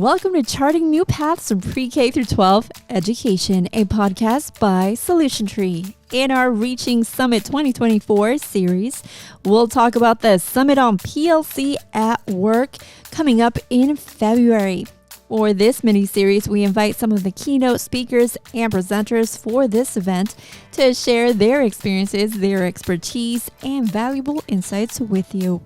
Welcome to Charting New Paths from Pre-K through 12 Education, a podcast by Solution Tree. In our Reaching Summit 2024 series, we'll talk about the Summit on PLC at Work coming up in February. For this mini-series, we invite some of the keynote speakers and presenters for this event to share their experiences, their expertise, and valuable insights with you.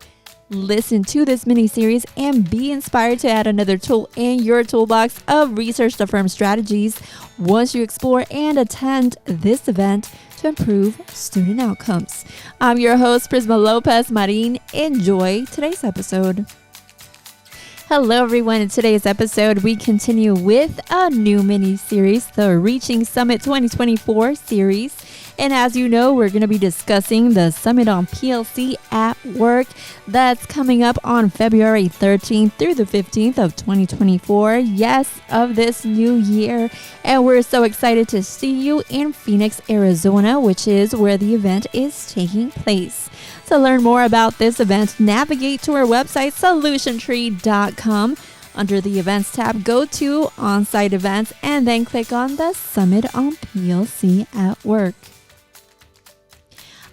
Listen to this mini-series and be inspired to add another tool in your toolbox of research-affirmed strategies once you explore and attend this event to improve student outcomes. I'm your host, Prisma Lopez Marin. Enjoy today's episode. Hello, everyone. In today's episode, we continue with a new mini-series, the Reaching Summit 2024 series. And as you know, we're going to be discussing the Summit on PLC at Work that's coming up on February 13th through the 15th of 2024. Yes, of this new year. And we're so excited to see you in Phoenix, Arizona, which is where the event is taking place. To learn more about this event, navigate to our website, solutiontree.com. Under the Events tab, go to On-Site Events and then click on the Summit on PLC at Work.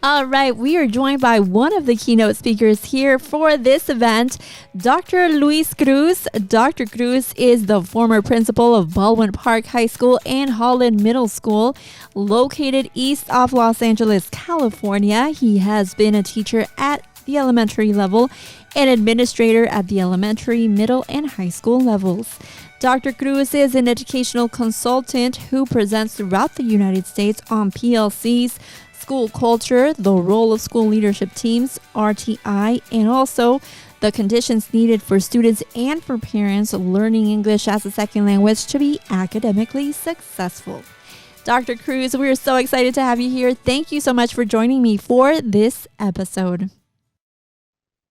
All right, we are joined by one of the keynote speakers here for this event, Dr. Luis Cruz. Dr. Cruz is the former principal of Baldwin Park High School and Holland Middle School, located east of Los Angeles, California. He has been a teacher at the elementary level and administrator at the elementary, middle, and high school levels. Dr. Cruz is an educational consultant who presents throughout the United States on PLCs, school culture, the role of school leadership teams, RTI, and also the conditions needed for students and for parents learning English as a second language to be academically successful. Dr. Cruz, we're so excited to have you here. Thank you so much for joining me for this episode.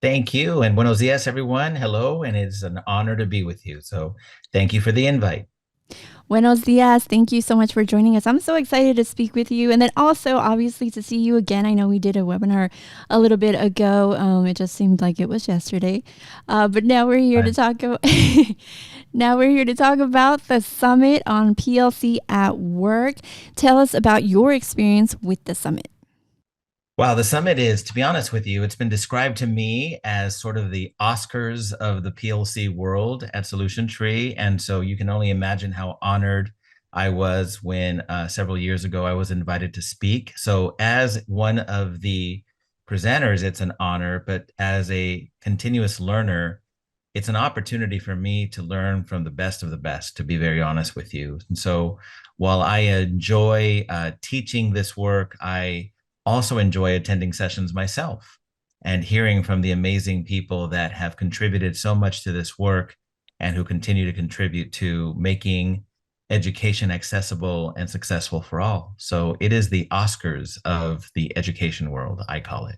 Thank you. And buenos dias, everyone. Hello. And it's an honor to be with you. So thank you for the invite. Buenos dias. Thank you so much for joining us. I'm so excited to speak with you. And then also, obviously, to see you again. I know we did a webinar a little bit ago. It just seemed like it was yesterday. But now we're here to talk about the Summit on PLC at Work. Tell us about your experience with the Summit. Wow, the Summit is, to be honest with you, it's been described to me as sort of the Oscars of the PLC world at Solution Tree. And so you can only imagine how honored I was when several years ago I was invited to speak. So as one of the presenters, it's an honor, but as a continuous learner, it's an opportunity for me to learn from the best of the best, to be very honest with you. And so while I enjoy teaching this work, I also enjoy attending sessions myself and hearing from the amazing people that have contributed so much to this work and who continue to contribute to making education accessible and successful for all. So it is the Oscars of the education world, I call it.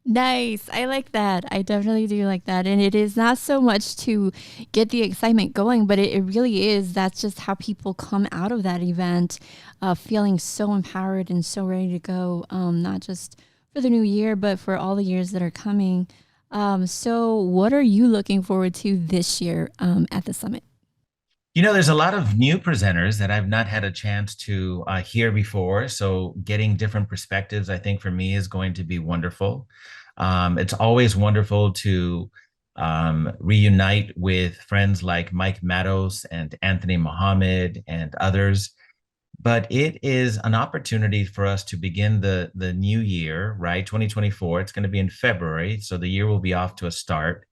Nice. I like that. I definitely do like that. And it is not so much to get the excitement going, but it really is. That's just how people come out of that event feeling so empowered and so ready to go, not just for the new year, but for all the years that are coming. So what are you looking forward to this year at the Summit? You know, there's a lot of new presenters that I've not had a chance to hear before. So getting different perspectives, I think for me is going to be wonderful. It's always wonderful to reunite with friends like Mike Matos and Anthony Mohammed and others. But it is an opportunity for us to begin the new year, right? 2024, it's going to be in February. So the year will be off to a start.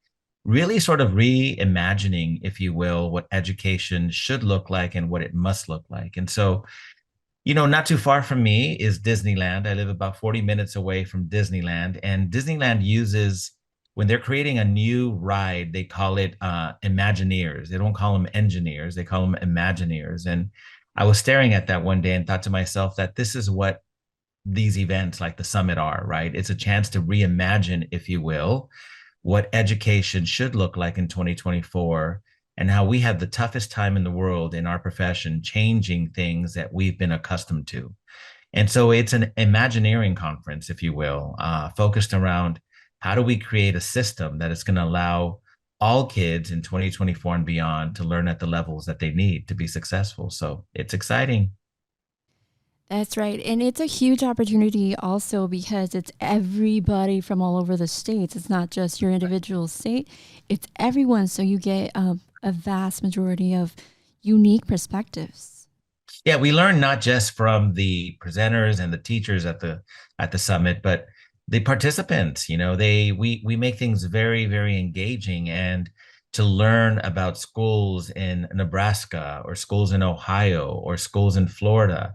Really sort of reimagining, if you will, what education should look like and what it must look like. And so, you know, not too far from me is Disneyland. I live about 40 minutes away from Disneyland. And Disneyland uses, when they're creating a new ride, they call it Imagineers. They don't call them engineers. They call them Imagineers. And I was staring at that one day and thought to myself that this is what these events like the Summit are, right? It's a chance to reimagine, if you will, what education should look like in 2024 and how we have the toughest time in the world in our profession changing things that we've been accustomed to. And so it's an Imagineering conference, if you will, focused around how do we create a system that is going to allow all kids in 2024 and beyond to learn at the levels that they need to be successful. So it's exciting. That's right. And it's a huge opportunity also because it's everybody from all over the states. It's not just your individual state, it's everyone. So you get a vast majority of unique perspectives. Yeah, we learn not just from the presenters and the teachers at the summit, but the participants. You know, we make things very, very engaging. And to learn about schools in Nebraska or schools in Ohio or schools in Florida,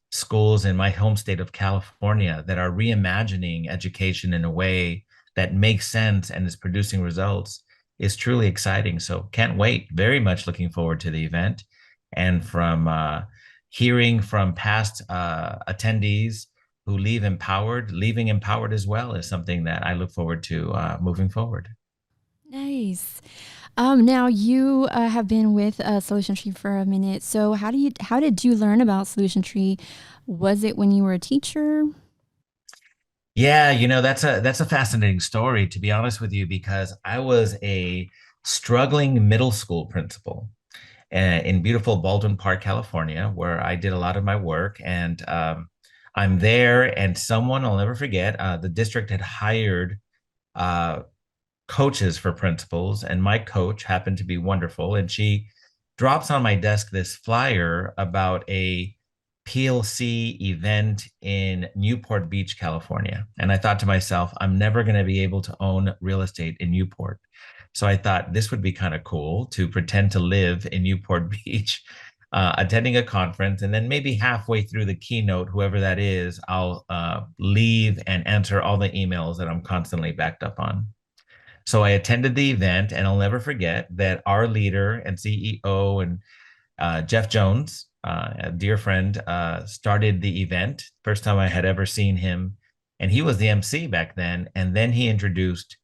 schools in my home state of California that are reimagining education in a way that makes sense and is producing results is truly exciting. So can't wait. Very much looking forward to the event. And from hearing from past attendees who leaving empowered as well is something that I look forward to moving forward. Nice. Now you have been with Solution Tree for a minute. So how did you learn about Solution Tree? Was it when you were a teacher? Yeah, that's a fascinating story, to be honest with you, because I was a struggling middle school principal in beautiful Baldwin Park, California, where I did a lot of my work. And I'm there, and someone I'll never forget, the district had hired uh, coaches for principals, and my coach happened to be wonderful. And she drops on my desk this flyer about a PLC event in Newport Beach, California. And I thought to myself, I'm never going to be able to own real estate in Newport. So I thought this would be kind of cool to pretend to live in Newport Beach, attending a conference. And then maybe halfway through the keynote, whoever that is, I'll leave and answer all the emails that I'm constantly backed up on. So I attended the event, and I'll never forget that our leader and CEO and Jeff Jones, a dear friend, started the event. First time I had ever seen him, and he was the MC back then. And then he introduced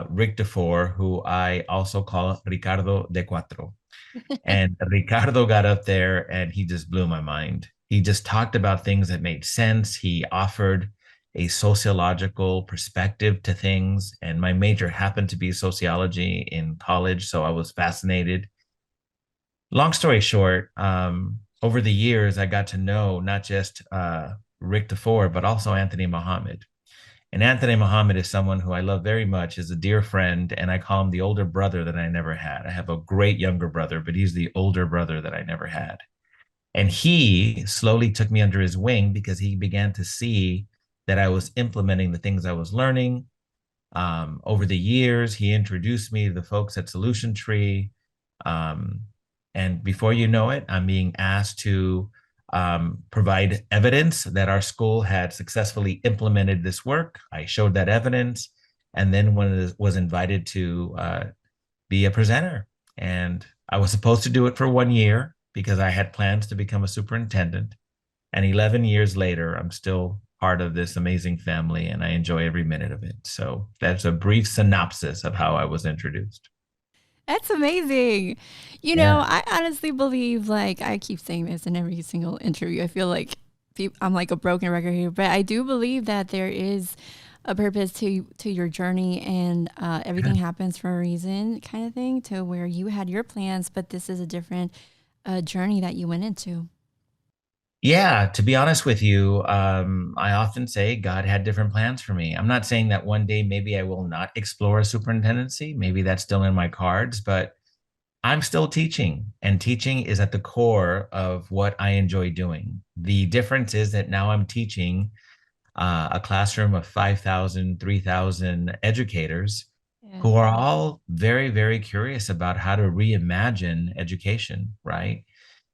Rick DeFore, who I also call Ricardo de Cuatro. And Ricardo got up there, and he just blew my mind. He just talked about things that made sense. He offered a sociological perspective to things. And my major happened to be sociology in college. So I was fascinated. Long story short, over the years, I got to know not just Rick DeFore, but also Anthony Muhammad. And Anthony Muhammad is someone who I love very much, is a dear friend, and I call him the older brother that I never had. I have a great younger brother, but he's the older brother that I never had. And he slowly took me under his wing because he began to see that I was implementing the things I was learning. Over the years, he introduced me to the folks at Solution Tree. Um, and before you know it, I'm being asked to provide evidence that our school had successfully implemented this work. I showed that evidence, and then when it was invited to be a presenter, and I was supposed to do it for 1 year because I had plans to become a superintendent. And 11 years later, I'm still part of this amazing family, and I enjoy every minute of it. So that's a brief synopsis of how I was introduced. That's amazing. You know, Yeah. I honestly believe, like, I keep saying this in every single interview. I feel like I'm like a broken record here, but I do believe that there is a purpose to your journey, and everything happens for a reason, kind of thing, to where you had your plans, but this is a different journey that you went into. Yeah, to be honest with you, I often say God had different plans for me. I'm not saying that one day maybe I will not explore a superintendency. Maybe that's still in my cards, but I'm still teaching, and teaching is at the core of what I enjoy doing. The difference is that now I'm teaching a classroom of 5,000, 3,000 educators Yeah. who are all very, very curious about how to reimagine education, right?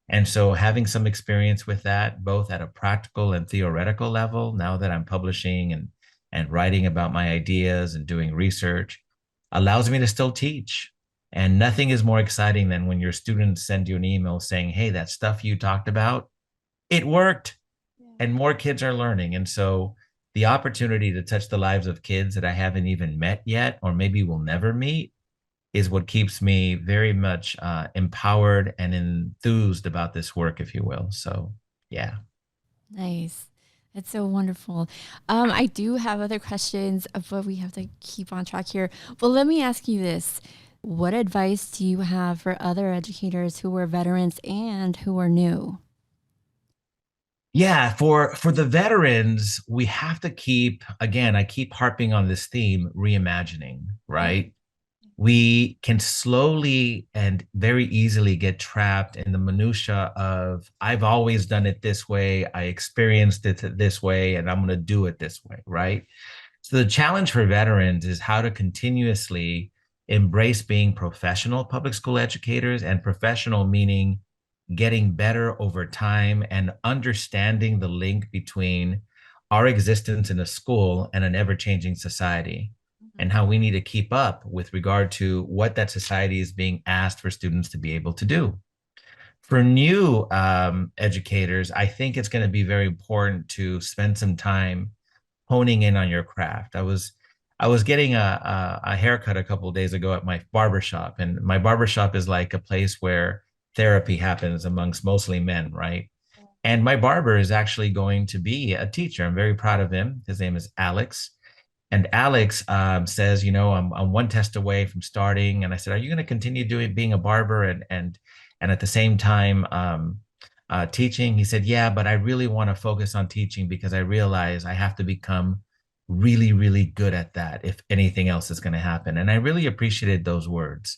And so having some experience with that, both at a practical and theoretical level, now that I'm publishing and writing about my ideas and doing research, allows me to still teach. And nothing is more exciting than when your students send you an email saying, "Hey, that stuff you talked about, it worked," and more kids are learning. And so the opportunity to touch the lives of kids that I haven't even met yet, or maybe will never meet, is what keeps me very much empowered and enthused about this work, if you will. So, yeah. Nice. That's so wonderful. I do have other questions, but we have to keep on track here. Well, let me ask you this. what advice do you have for other educators who were veterans and who are new? Yeah, for the veterans, we have to keep, again, I keep harping on this theme, reimagining, Mm. right? We can slowly and very easily get trapped in the minutia of I've always done it this way, I experienced it this way, and I'm going to do it this way, right? So the challenge for veterans is how to continuously embrace being professional public school educators, and professional meaning getting better over time and understanding the link between our existence in a school and an ever-changing society, and how we need to keep up with regard to what that society is being asked for students to be able to do. For new educators, I think it's going to be very important to spend some time honing in on your craft. I was getting a haircut a couple of days ago at my barbershop, and my barbershop is like a place where therapy happens amongst mostly men, right? And my barber is actually going to be a teacher. I'm very proud of him. His name is Alex. And Alex says, I'm one test away from starting. And I said, are you going to continue doing being a barber and at the same time teaching? He said, yeah, but I really want to focus on teaching because I realize I have to become really, really good at that if anything else is going to happen. And I really appreciated those words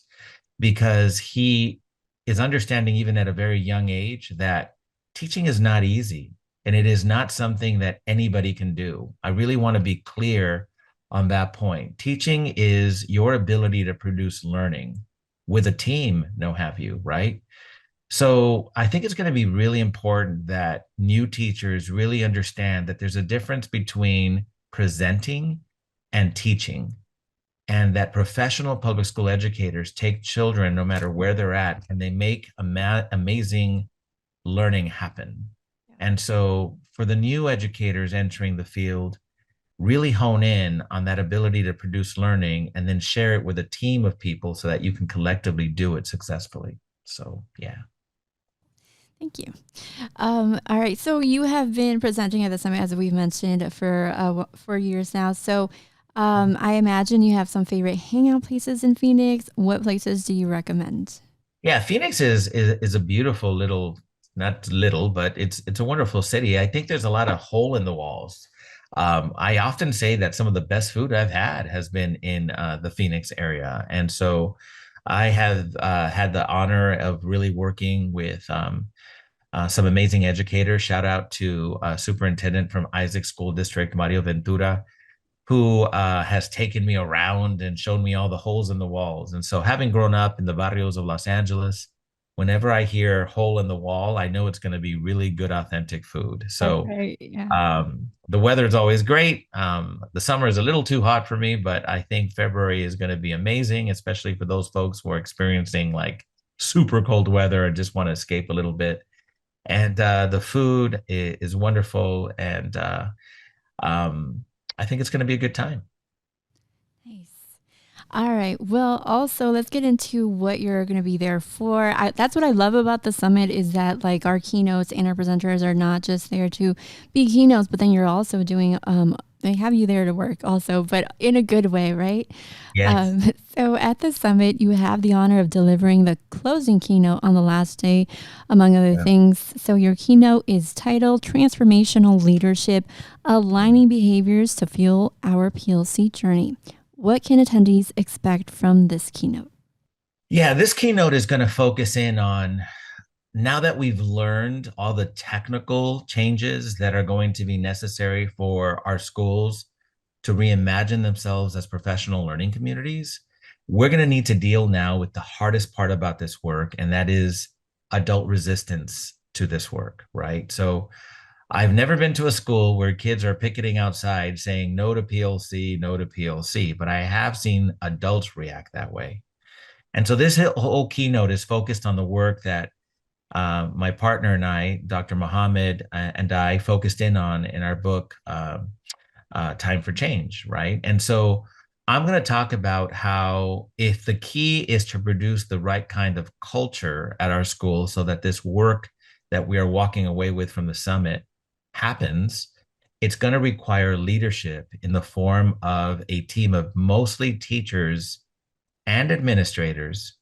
because he is understanding, even at a very young age, that teaching is not easy and it is not something that anybody can do. I really want to be clear on that point. Teaching is your ability to produce learning with a team, no have you, right? So I think it's going to be really important that new teachers really understand that there's a difference between presenting and teaching, and that professional public school educators take children no matter where they're at and they make amazing learning happen. And so for the new educators entering the field, really hone in on that ability to produce learning and then share it with a team of people so that you can collectively do it successfully. So, yeah. Thank you. All right. So you have been presenting at the summit, as we've mentioned, for years now. So I imagine you have some favorite hangout places in Phoenix. What places do you recommend? Yeah, Phoenix is a beautiful little, not little, but it's a wonderful city. I think there's a lot of hole in the walls. I often say that some of the best food I've had has been in the Phoenix area, and so I have had the honor of really working with some amazing educators. Shout out to Superintendent from Isaac School District, Mario Ventura, who has taken me around and shown me all the holes in the walls. And so, having grown up in the barrios of Los Angeles, whenever I hear hole in the wall, I know it's going to be really good, authentic food. So, Okay. Yeah. the weather is always great. The summer is a little too hot for me, but I think February is going to be amazing, especially for those folks who are experiencing like super cold weather and just want to escape a little bit. And the food is wonderful. And um, I think it's going to be a good time. Nice. All right. Well, also let's get into what you're going to be there for. That's what I love about the summit is that like our keynotes and our presenters are not just there to be keynotes, but then you're also doing they have you there to work also, but in a good way, right? Yes. Um, so at the summit, you have the honor of delivering the closing keynote on the last day, among other Yeah. things. So your keynote is titled Transformational Leadership, Aligning Behaviors to Fuel Our PLC Journey. What can attendees expect from this keynote? Yeah, this keynote is going to focus in on, now that we've learned all the technical changes that are going to be necessary for our schools to reimagine themselves as professional learning communities, we're going to need to deal now with the hardest part about this work, and that is adult resistance to this work, right? So I've never been to a school where kids are picketing outside saying no to PLC, no to PLC, but I have seen adults react that way. And so this whole keynote is focused on the work that my partner and I, Dr. Mohammed, and I focused in on in our book, Time for Change, right? And so I'm going to talk about how, if the key is to produce the right kind of culture at our school so that this work that we are walking away with from the summit happens, it's going to require leadership in the form of a team of mostly teachers and administrators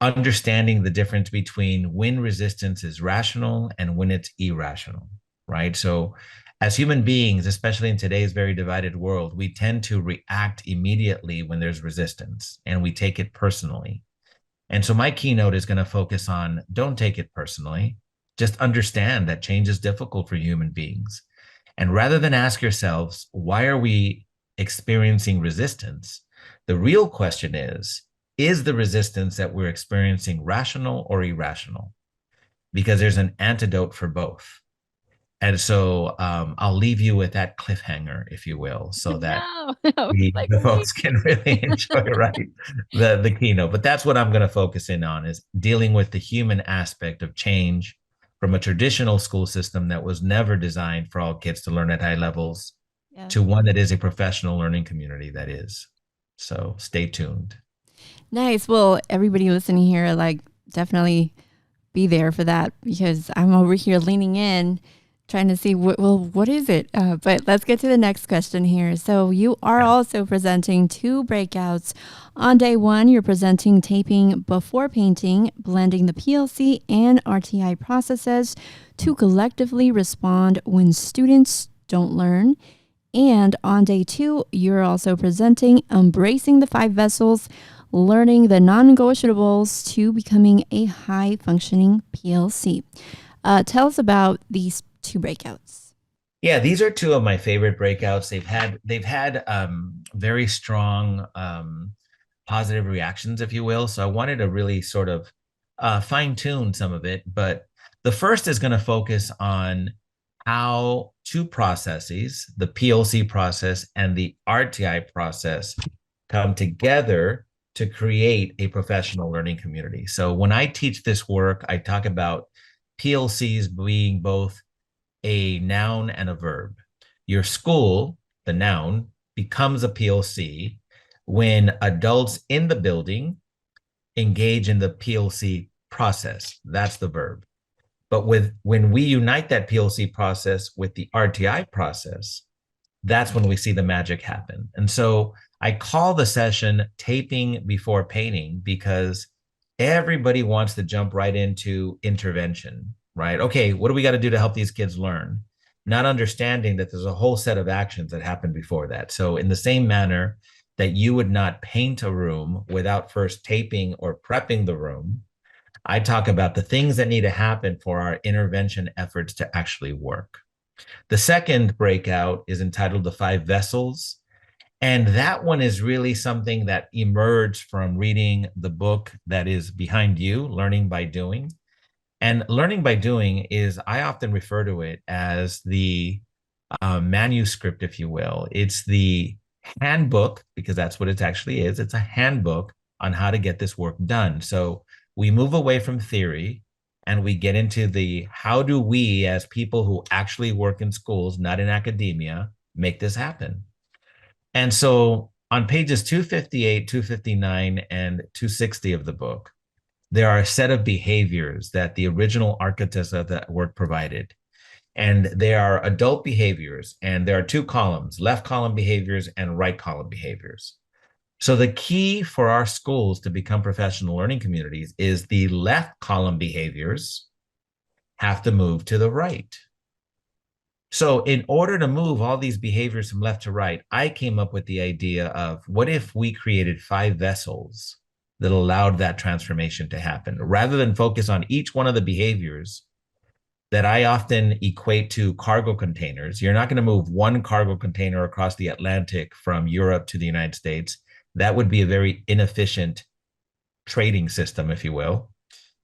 understanding the difference between when resistance is rational and when it's irrational, right? So, as human beings, especially in today's very divided world, we tend to react immediately when there's resistance and we take it personally. And so, my keynote is going to focus on don't take it personally. Just understand that change is difficult for human beings. And rather than ask yourselves, why are we experiencing resistance? The real question is the resistance that we're experiencing rational or irrational? Because there's an antidote for both. And so I'll leave you with that cliffhanger, if you will, so that No, the folks can really enjoy, right, the keynote. But that's what I'm going to focus in on is dealing with the human aspect of change from a traditional school system that was never designed for all kids to learn at high levels yeah. to one that is a professional learning community that is. So stay tuned. Nice. Well, everybody listening here, like, definitely be there for that because I'm over here leaning in, trying to see what is it? But let's get to the next question here. So you are also presenting 2 breakouts. On day 1, you're presenting taping before painting, blending the PLC and RTI processes to collectively respond when students don't learn. And on day 2, you're also presenting embracing the 5 vessels, learning the non-negotiables to becoming a high-functioning PLC. Tell us about these 2 breakouts. Yeah, these are 2 of my favorite breakouts. They've had very strong positive reactions, if you will. So I wanted to really sort of fine tune some of it. But the first is going to focus on how 2 processes, the PLC process and the RTI process, come together to create a professional learning community. So when I teach this work, I talk about PLCs being both a noun and a verb. Your school, the noun, becomes a PLC when adults in the building engage in the PLC process. That's the verb. But when we unite that PLC process with the RTI process, that's when we see the magic happen. And so I call the session taping before painting because everybody wants to jump right into intervention, right? Okay, what do we got to do to help these kids learn? Not understanding that there's a whole set of actions that happen before that. So in the same manner that you would not paint a room without first taping or prepping the room, I talk about the things that need to happen for our intervention efforts to actually work. The second breakout is entitled The 5 Vessels. And that one is really something that emerged from reading the book that is behind you, Learning by Doing. And learning by doing is, I often refer to it as the manuscript, if you will. It's the handbook, because that's what it actually is. It's a handbook on how to get this work done. So we move away from theory and we get into the how do we, as people who actually work in schools, not in academia, make this happen. And so on pages 258, 259, and 260 of the book, there are a set of behaviors that the original architects of that work provided. And they are adult behaviors. And there are 2 columns, left column behaviors and right column behaviors. So the key for our schools to become professional learning communities is the left column behaviors have to move to the right. So in order to move all these behaviors from left to right, I came up with the idea of what if we created 5 vessels that allowed that transformation to happen, rather than focus on each one of the behaviors that I often equate to cargo containers. You're not going to move one cargo container across the Atlantic from Europe to the United States. That would be a very inefficient trading system, if you will.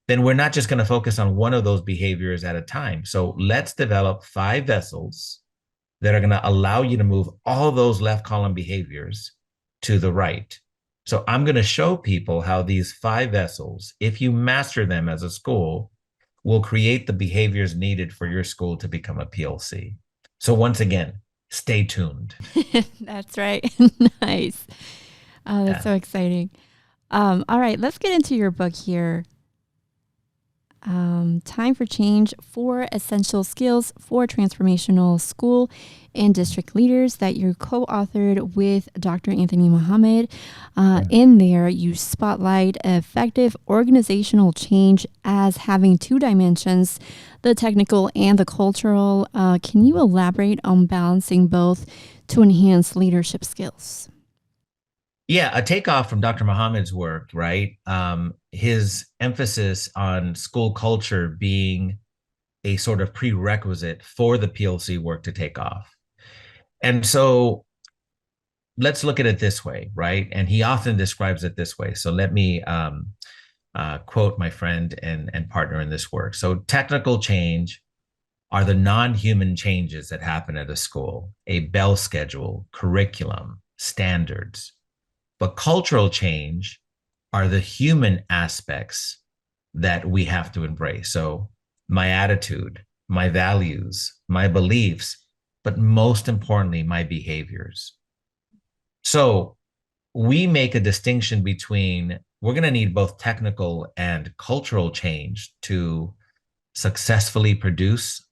Then we're not just going to focus on one of those behaviors at a time. So let's develop 5 vessels that are going to allow you to move all those left column behaviors to the right. So I'm going to show people how these 5 vessels, if you master them as a school, will create the behaviors needed for your school to become a PLC. So once again, stay tuned. That's right. Nice. That's so exciting. All right, let's get into your book here. Time for Change, 4 Essential Skills for Transformational School and District Leaders, that you co-authored with Dr. Anthony Mohammed. In there, you spotlight effective organizational change as having 2 dimensions, the technical and the cultural. Can you elaborate on balancing both to enhance leadership skills? Yeah, a takeoff from Dr. Muhammad's work, right? His emphasis on school culture being a sort of prerequisite for the PLC work to take off. And so let's look at it this way, right? And he often describes it this way. So let me quote my friend and partner in this work. So technical change are the non-human changes that happen at a school, a bell schedule, curriculum, standards. But cultural change are the human aspects that we have to embrace. So my attitude, my values, my beliefs, but most importantly, my behaviors. So we make a distinction between, we're going to need both technical and cultural change to successfully produce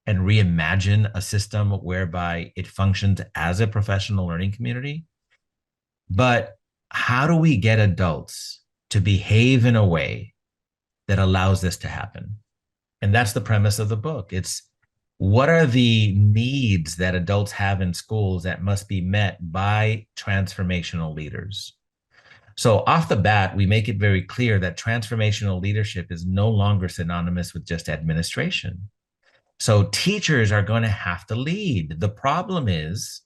and reimagine a system whereby it functions as a professional learning community. But how do we get adults to behave in a way that allows this to happen? And that's the premise of the book. It's, what are the needs that adults have in schools that must be met by transformational leaders? So off the bat, we make it very clear that transformational leadership is no longer synonymous with just administration. So teachers are going to have to lead. The problem is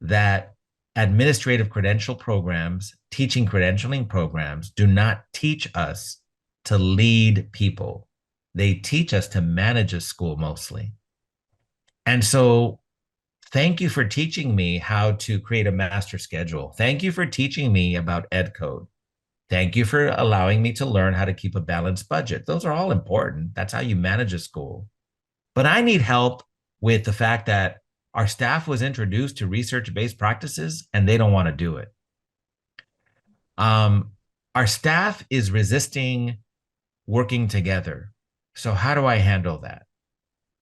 that administrative credential programs, teaching credentialing programs, do not teach us to lead people. They teach us to manage a school mostly. And so thank you for teaching me how to create a master schedule. Thank you for teaching me about ed code. Thank you for allowing me to learn how to keep a balanced budget. Those are all important. That's how you manage a school. But I need help with the fact that our staff was introduced to research-based practices and they don't want to do it. Our staff is resisting working together. So how do I handle that?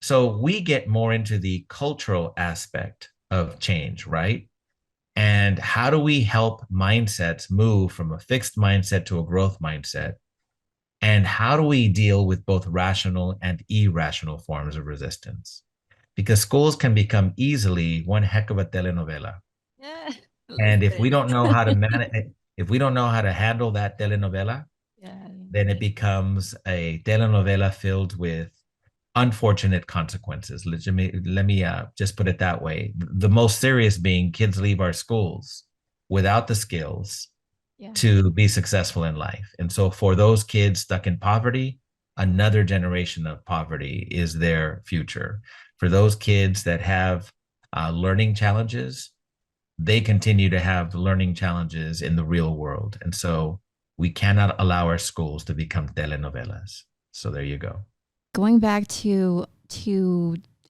So we get more into the cultural aspect of change, right? And how do we help mindsets move from a fixed mindset to a growth mindset? And how do we deal with both rational and irrational forms of resistance? Because schools can become easily one heck of a telenovela. Yeah. And if we don't know how to manage it, if we don't know how to handle that telenovela, Yeah. then it becomes a telenovela filled with unfortunate consequences. Let me just put it that way. The most serious being kids leave our schools without the skills to be successful in life. And so for those kids stuck in poverty, another generation of poverty is their future. For those kids that have learning challenges, they continue to have learning challenges in the real world. And so we cannot allow our schools to become telenovelas. So there you go. Going back to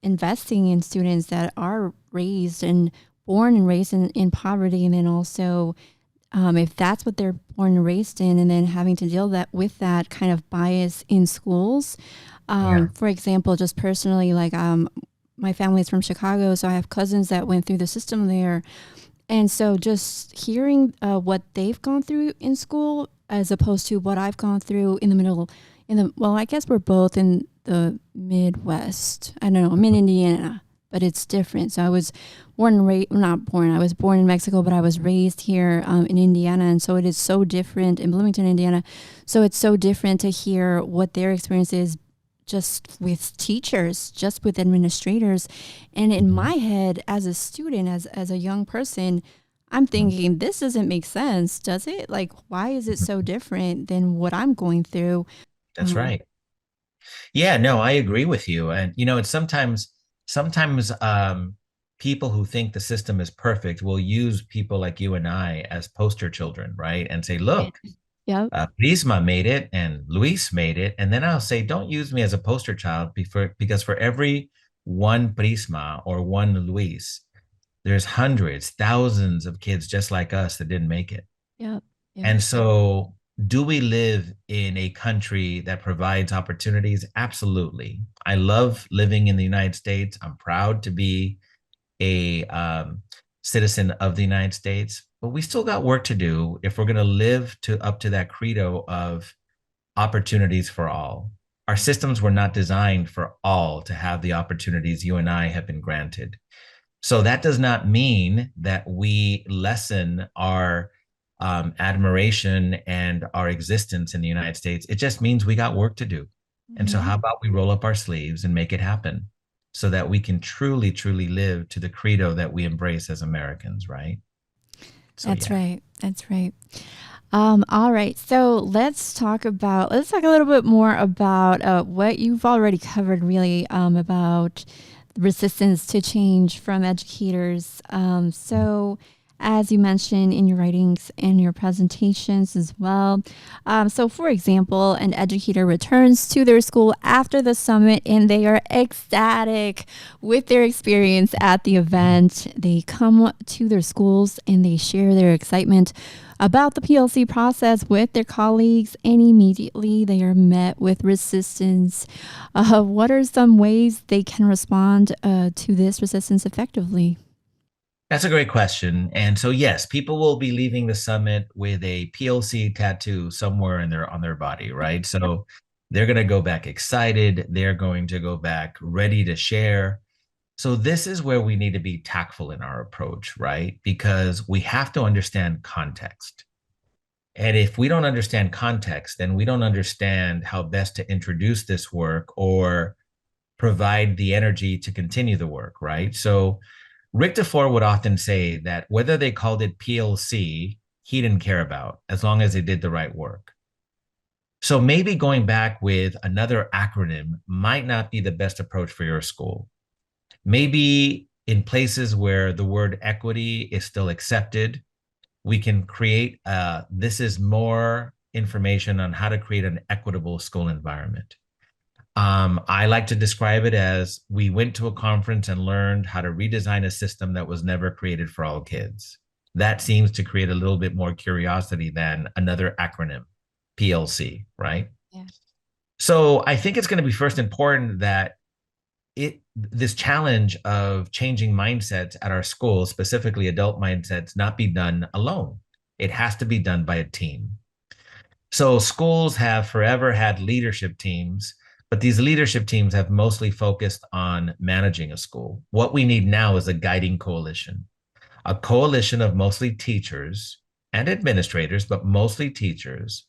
investing in students that are raised and born and raised in poverty, and then also if that's what they're born and raised in, and then having to deal with that kind of bias in schools. For example, just personally, like my family is from Chicago, so I have cousins that went through the system there. And so just hearing what they've gone through in school as opposed to what I've gone through in the middle, well, I guess we're both in the Midwest. I don't know, I'm in Indiana, but it's different. So I was I was born in Mexico, but I was raised here in Indiana. And so it is so different in Bloomington, Indiana. So it's so different to hear what their experience is just with teachers, just with administrators. And in my head, as a student, as a young person, I'm thinking, this doesn't make sense, does it? Like, why is it so different than what I'm going through? That's right. Yeah, no, I agree with you. And it's sometimes people who think the system is perfect will use people like you and I as poster children, right? And say, look, Yep. Prisma made it and Luis made it. And then I'll say, don't use me as a poster child because for every one Prisma or one Luis, there's hundreds, thousands of kids just like us that didn't make it. Yep. And so Do we live in a country that provides opportunities? Absolutely. I love living in the United States. I'm proud to be a citizen of the United States, but we still got work to do if we're going to live to up to that credo of opportunities for all. Our systems were not designed for all to have the opportunities you and I have been granted. So that does not mean that we lessen our admiration and our existence in the United States. It just means we got work to do. And so, Mhm. how about we roll up our sleeves and make it happen so that we can truly, truly live to the credo that we embrace as Americans, right? So, That's yeah. right. That's right. All right. So let's talk a little bit more about what you've already covered, really, about resistance to change from educators. As you mentioned in your writings and your presentations as well. So, for example, an educator returns to their school after the summit and they are ecstatic with their experience at the event. They come to their schools and they share their excitement about the PLC process with their colleagues, and immediately they are met with resistance. What are some ways they can respond to this resistance effectively? That's a great question. And so, yes, people will be leaving the summit with a PLC tattoo somewhere in their on their body, right? So they're going to go back excited. They're going to go back ready to share. So this is where we need to be tactful in our approach, right? Because we have to understand context. And if we don't understand context, then we don't understand how best to introduce this work or provide the energy to continue the work, right? So Rick DeFore would often say that whether they called it PLC, he didn't care about as long as they did the right work. So maybe going back with another acronym might not be the best approach for your school. Maybe in places where the word equity is still accepted, we can create this is more information on how to create an equitable school environment. I like to describe it as we went to a conference and learned how to redesign a system that was never created for all kids. That seems to create a little bit more curiosity than another acronym, PLC, right? Yeah. So I think it's going to be first important that this challenge of changing mindsets at our schools, specifically adult mindsets, not be done alone. It has to be done by a team. So schools have forever had leadership teams, but these leadership teams have mostly focused on managing a school. What we need now is a guiding coalition, a coalition of mostly teachers and administrators, but mostly teachers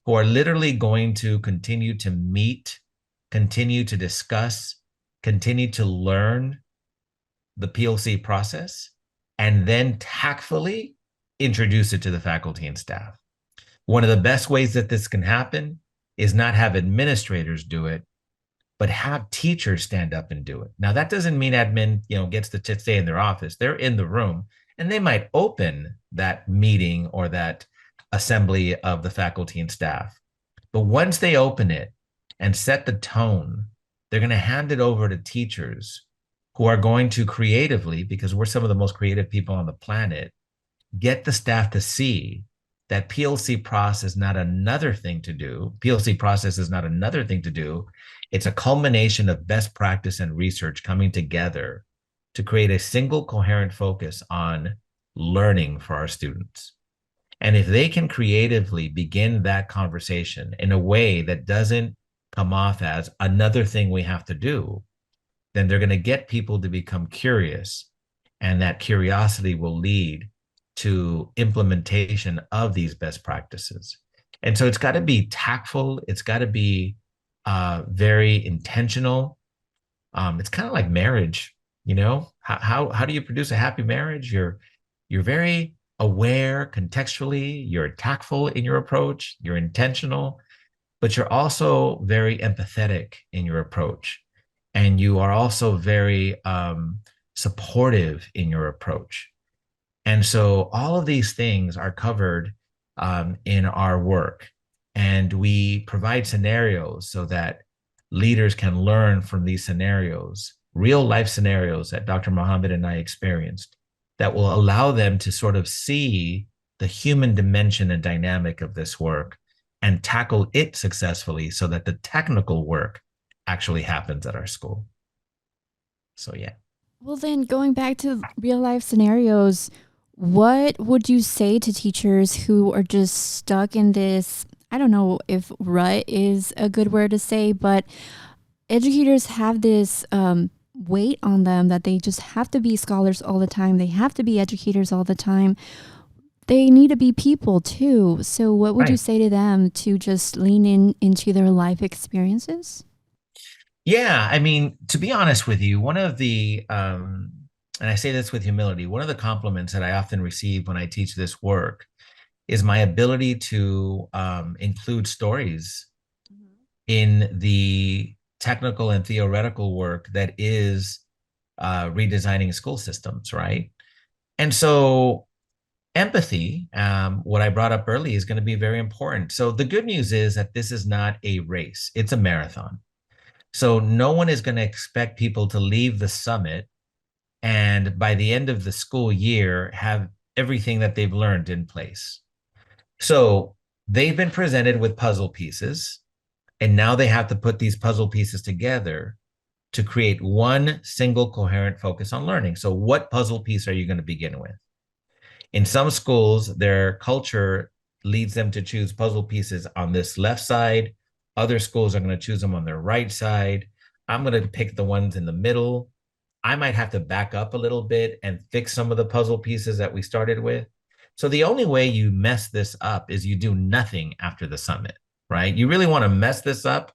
who are literally going to continue to meet, continue to discuss, continue to learn the PLC process, and then tactfully introduce it to the faculty and staff. One of the best ways that this can happen is not have administrators do it, but have teachers stand up and do it. Now, that doesn't mean admin, gets to stay in their office. They're in the room and they might open that meeting or that assembly of the faculty and staff. But once they open it and set the tone, they're going to hand it over to teachers who are going to creatively, because we're some of the most creative people on the planet, get the staff to see that PLC process is not another thing to do. PLC process is not another thing to do. It's a culmination of best practice and research coming together to create a single coherent focus on learning for our students. And if they can creatively begin that conversation in a way that doesn't come off as another thing we have to do, then they're going to get people to become curious. And that curiosity will lead to implementation of these best practices. And so it's got to be tactful. It's got to be very intentional. It's kind of like marriage, how do you produce a happy marriage? You're very aware contextually, you're tactful in your approach, you're intentional, but you're also very empathetic in your approach. And you are also very supportive in your approach. And so all of these things are covered in our work. And we provide scenarios so that leaders can learn from these scenarios, real life scenarios that Dr. Muhammad and I experienced, that will allow them to sort of see the human dimension and dynamic of this work and tackle it successfully so that the technical work actually happens at our school. So, yeah. Well, then going back to real life scenarios, what would you say to teachers who are just stuck in this? I don't know if rut is a good word to say, but educators have this weight on them that they just have to be scholars all the time. They have to be educators all the time. They need to be people too. So, what would you Right. say to them to just lean in into their life experiences? Yeah, I mean, to be honest with you, one of the and I say this with humility, one of the compliments that I often receive when I teach this work is my ability to include stories in the technical and theoretical work that is redesigning school systems, right? And so empathy, what I brought up early, is going to be very important. So the good news is that this is not a race, it's a marathon. So no one is going to expect people to leave the summit and by the end of the school year have everything that they've learned in place. So they've been presented with puzzle pieces, and now they have to put these puzzle pieces together to create one single coherent focus on learning. So, what puzzle piece are you going to begin with? In some schools, their culture leads them to choose puzzle pieces on this left side. Other schools are going to choose them on their right side. I'm going to pick the ones in the middle. I might have to back up a little bit and fix some of the puzzle pieces that we started with. So the only way you mess this up is you do nothing after the summit, right? You really want to mess this up,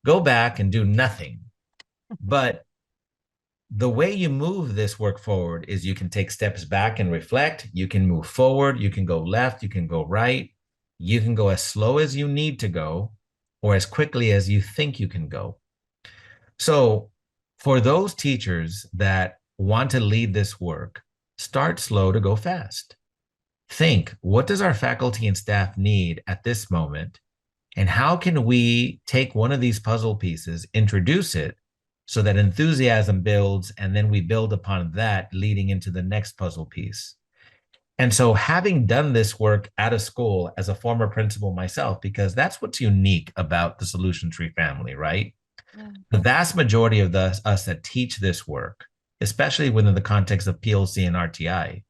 go back and do nothing. But the way you move this work forward is you can take steps back and reflect. You can move forward. You can go left. You can go right. You can go as slow as you need to go or as quickly as you think you can go. So, for those teachers that want to lead this work, start slow to go fast. Think, what does our faculty and staff need at this moment? And how can we take one of these puzzle pieces, introduce it so that enthusiasm builds, and then we build upon that leading into the next puzzle piece? And so, having done this work at a school as a former principal myself, because that's what's unique about the Solution Tree family, right? Yeah. The vast majority of us that teach this work, especially within the context of PLC and RTI,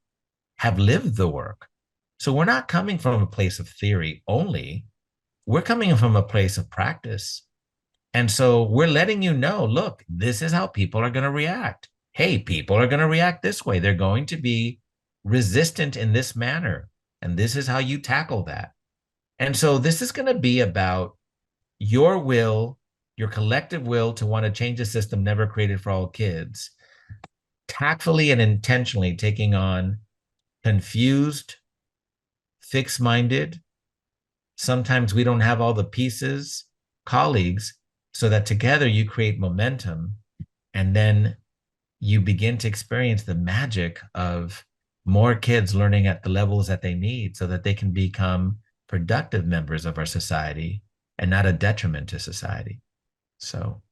have lived the work. So we're not coming from a place of theory only, we're coming from a place of practice. And so we're letting you know, look, this is how people are going to react. Hey, people are going to react this way. They're going to be resistant in this manner. And this is how you tackle that. And so this is going to be about your will, your collective will to want to change a system never created for all kids, tactfully and intentionally taking on confused, fixed minded, sometimes we don't have all the pieces, colleagues, so that together you create momentum and then you begin to experience the magic of more kids learning at the levels that they need so that they can become productive members of our society and not a detriment to society. So,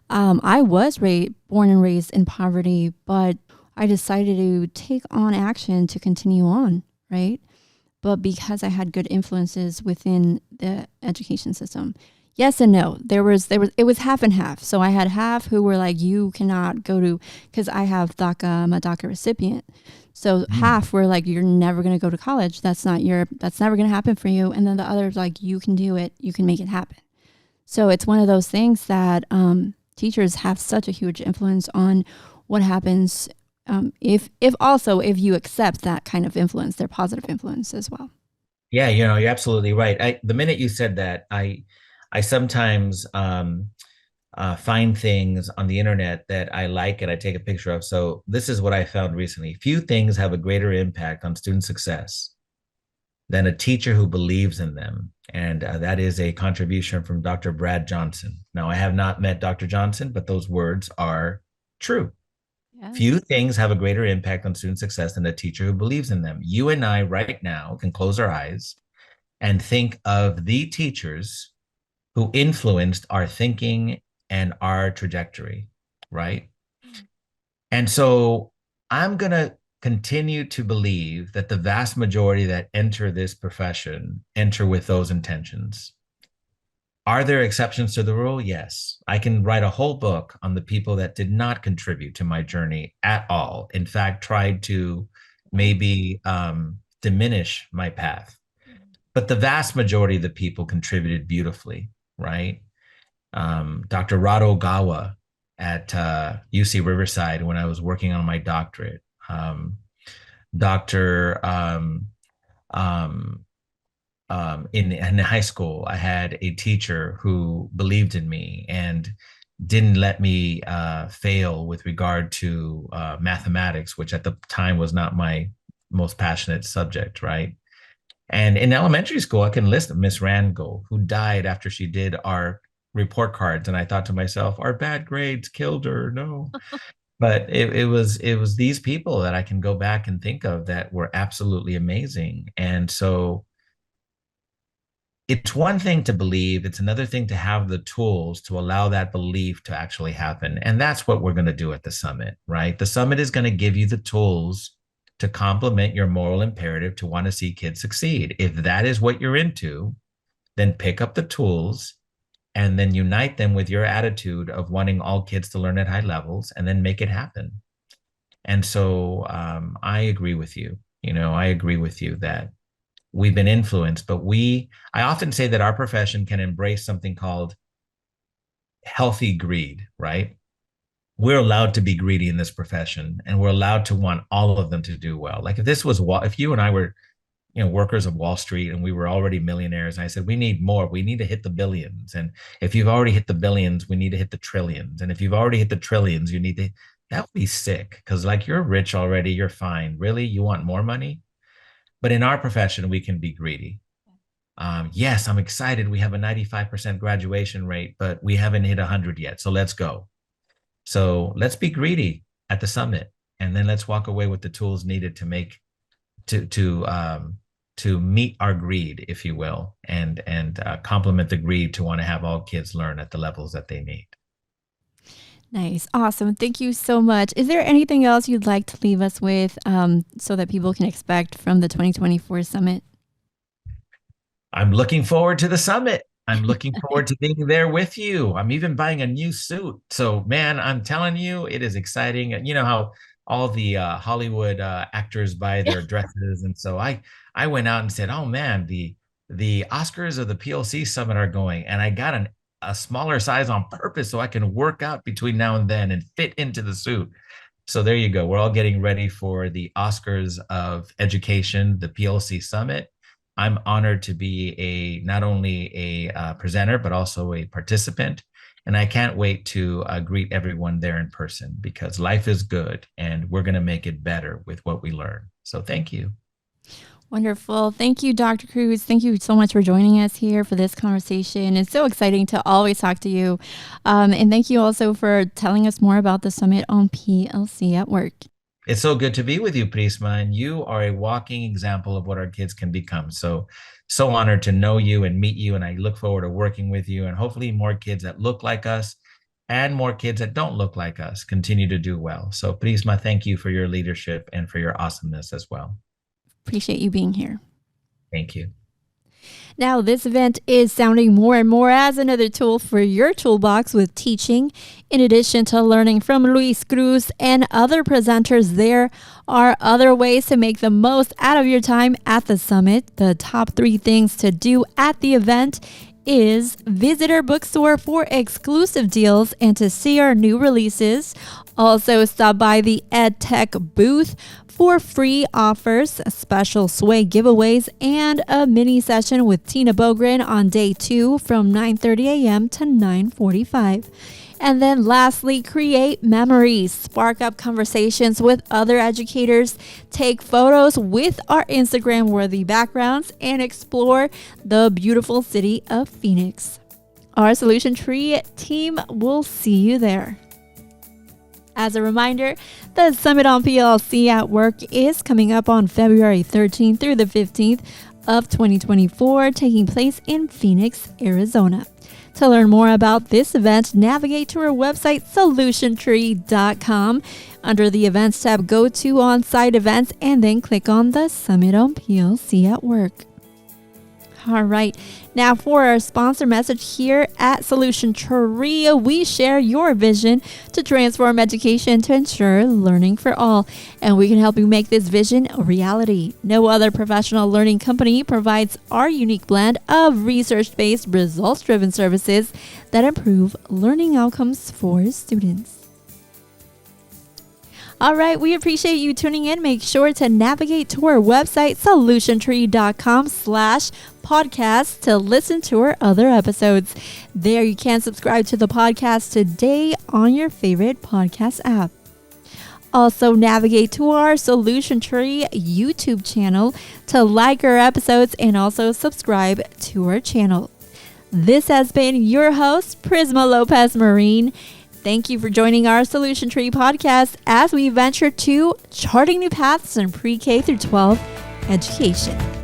I was born and raised in poverty, but I decided to take on action to continue on, right? But because I had good influences within the education system, yes and no. It was half and half. So I had half who were like, you cannot go to, because I have DACA, I'm a DACA recipient. So half were like, you're never going to go to college. That's never going to happen for you. And then the others like, you can do it. You can make it happen. So it's one of those things that teachers have such a huge influence on what happens if you accept that kind of influence, their positive influence as well. yeah, you're absolutely right. The minute you said that, I sometimes find things on the internet that I like and I take a picture of. So this is what I found recently. Few things have a greater impact on student success than a teacher who believes in them. And that is a contribution from Dr. Brad Johnson. Now, I have not met Dr. Johnson, but those words are true. Yeah. Few things have a greater impact on student success than a teacher who believes in them. You and I right now can close our eyes and think of the teachers who influenced our thinking and our trajectory, right? And so I'm going to continue to believe that the vast majority that enter this profession enter with those intentions. Are there exceptions to the rule? Yes. I can write a whole book on the people that did not contribute to my journey at all. In fact, tried to maybe diminish my path. But the vast majority of the people contributed beautifully, right? Dr. Rado Gawa at UC Riverside when I was working on my doctorate. Dr. In high school, I had a teacher who believed in me and didn't let me fail with regard to mathematics, which at the time was not my most passionate subject, right? And in elementary school, I can list Miss Randall, who died after she did our report cards. And I thought to myself, our bad grades killed her. No. But it was these people that I can go back and think of that were absolutely amazing. And so it's one thing to believe, it's another thing to have the tools to allow that belief to actually happen. And that's what we're going to do at the summit, right? The summit is going to give you the tools to complement your moral imperative to want to see kids succeed. If that is what you're into, then pick up the tools and then unite them with your attitude of wanting all kids to learn at high levels and then make it happen. And so I agree with you. I agree with you that we've been influenced, but I often say that our profession can embrace something called healthy greed, right? We're allowed to be greedy in this profession, and we're allowed to want all of them to do well. Like if you and I were, workers of Wall Street and we were already millionaires, and I said, we need more, we need to hit the billions. And if you've already hit the billions, we need to hit the trillions. And if you've already hit the trillions, that would be sick. Cause like you're rich already, you're fine. Really? You want more money? But in our profession, we can be greedy. Yes, I'm excited. We have a 95% graduation rate, but we haven't hit 100 yet. So let's go. So let's be greedy at the summit, and then let's walk away with the tools needed to meet our greed, if you will, and complement the greed to want to have all kids learn at the levels that they need. Nice. Awesome. Thank you so much. Is there anything else you'd like to leave us with so that people can expect from the 2024 summit? I'm looking forward to the summit. I'm looking forward to being there with you. I'm even buying a new suit. So, man, I'm telling you, it is exciting. You know how all the Hollywood actors buy their dresses. And so I went out and said, oh, man, the Oscars of the PLC Summit are going. And I got a smaller size on purpose so I can work out between now and then and fit into the suit. So there you go. We're all getting ready for the Oscars of Education, the PLC Summit. I'm honored to be not only a presenter, but also a participant. And I can't wait to greet everyone there in person, because life is good and we're going to make it better with what we learn. So thank you. Wonderful. Thank you, Dr. Cruz. Thank you so much for joining us here for this conversation. It's so exciting to always talk to you. And thank you also for telling us more about the Summit on PLC at Work. It's so good to be with you, Prisma, and you are a walking example of what our kids can become. So honored to know you and meet you, and I look forward to working with you, and hopefully more kids that look like us and more kids that don't look like us continue to do well. So Prisma, thank you for your leadership and for your awesomeness as well. Appreciate you being here. Thank you. Now, this event is sounding more and more as another tool for your toolbox with teaching. In addition to learning from Luis Cruz and other presenters, there are other ways to make the most out of your time at the summit. The top 3 things to do at the event is visit our bookstore for exclusive deals and to see our new releases. Also, stop by the EdTech booth for free offers, special Sway giveaways, and a mini session with Tina Bogren on day 2 from 9:30 a.m. to 9:45. And then lastly, create memories, spark up conversations with other educators, take photos with our Instagram-worthy backgrounds, and explore the beautiful city of Phoenix. Our Solution Tree team will see you there. As a reminder, the Summit on PLC at Work is coming up on February 13th through the 15th of 2024, taking place in Phoenix, Arizona. To learn more about this event, navigate to our website, solutiontree.com. Under the Events tab, go to On-Site Events and then click on the Summit on PLC at Work. All right. Now for our sponsor message here at Solution Tree, we share your vision to transform education to ensure learning for all. And we can help you make this vision a reality. No other professional learning company provides our unique blend of research-based, results-driven services that improve learning outcomes for students. All right, we appreciate you tuning in. Make sure to navigate to our website, solutiontree.com/podcast, to listen to our other episodes. There you can subscribe to the podcast today on your favorite podcast app. Also, navigate to our Solution Tree YouTube channel to like our episodes and also subscribe to our channel. This has been your host, Prisma Lopez Marine. Thank you for joining our Solution Tree podcast as we venture to charting new paths in pre-K through 12 education.